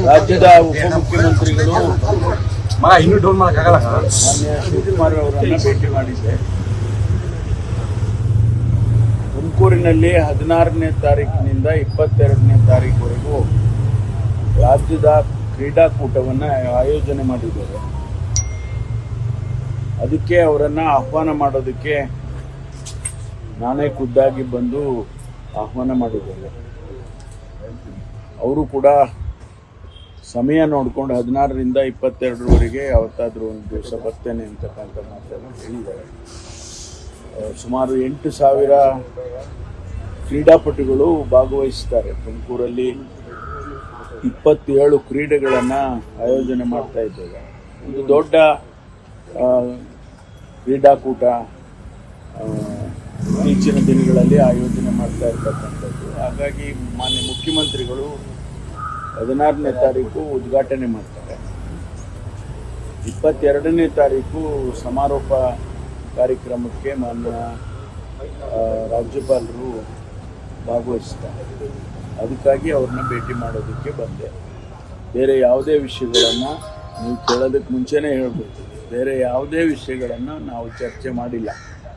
ರಾಜ್ಯದ ಉಪಮುಖ್ಯಮಂತ್ರಿಗಳು ಇನ್ನೂ ಡೌನ್ ಮಾಡೋಕ್ಕಾಗಲ್ಲ. ಮಾನ್ಯ ಶಿವಕುಮಾರ್ ಅವರನ್ನು ಭೇಟಿ ಮಾಡಿದ್ದೆ. ತುಮಕೂರಿನಲ್ಲಿ 16ನೇ ತಾರೀಕಿನಿಂದ 22ನೇ ತಾರೀಕುವರೆಗೂ ರಾಜ್ಯದ ಕ್ರೀಡಾಕೂಟವನ್ನು ಆಯೋಜನೆ ಮಾಡಿದ್ದಾರೆ. ಅದಕ್ಕೆ ಅವರನ್ನು ಆಹ್ವಾನ ಮಾಡೋದಕ್ಕೆ ನಾನೇ ಖುದ್ದಾಗಿ ಬಂದು ಆಹ್ವಾನ ಮಾಡಿದ್ದೇನೆ. ಅವರು ಕೂಡ ಸಮಯ ನೋಡಿಕೊಂಡು 16ರಿಂದ 22ರವರೆಗೆ ಯಾವತ್ತಾದರೂ ಒಂದು ದಿವಸ ಬರ್ತೇನೆ ಅಂತಕ್ಕಂಥ ಮಾತನ್ನು ಹೇಳಿದ್ದಾರೆ. ಸುಮಾರು 8,000 ಕ್ರೀಡಾಪಟುಗಳು ಭಾಗವಹಿಸ್ತಾರೆ. ತುಮಕೂರಲ್ಲಿ 27 ಕ್ರೀಡೆಗಳನ್ನು ಆಯೋಜನೆ ಮಾಡ್ತಾ ಇದ್ದೇವೆ. ಒಂದು ದೊಡ್ಡ ಕ್ರೀಡಾಕೂಟ ಇತ್ತೀಚಿನ ದಿನಗಳಲ್ಲಿ ಆಯೋಜನೆ ಮಾಡ್ತಾ ಇರ್ತಕ್ಕಂಥದ್ದು. ಹಾಗಾಗಿ ಮಾನ್ಯ ಮುಖ್ಯಮಂತ್ರಿಗಳು 16ನೇ ತಾರೀಕು ಉದ್ಘಾಟನೆ ಮಾಡ್ತಾರೆ. 22ನೇ ತಾರೀಕು ಸಮಾರೋಪ ಕಾರ್ಯಕ್ರಮಕ್ಕೆ ಮಾನ್ಯ ರಾಜ್ಯಪಾಲರು ಭಾಗವಹಿಸ್ತಾರೆ. ಅದಕ್ಕಾಗಿ ಅವ್ರನ್ನ ಭೇಟಿ ಮಾಡೋದಕ್ಕೆ ಬಂದೆ. ಬೇರೆ ಯಾವುದೇ ವಿಷಯಗಳನ್ನು ನೀವು ಕೇಳೋದಕ್ಕೆ ಮುಂಚೆನೇ ಹೇಳ್ಬಿಡ್ತೀವಿ. ಬೇರೆ ಯಾವುದೇ ವಿಷಯಗಳನ್ನು ನಾವು ಚರ್ಚೆ ಮಾಡಿಲ್ಲ.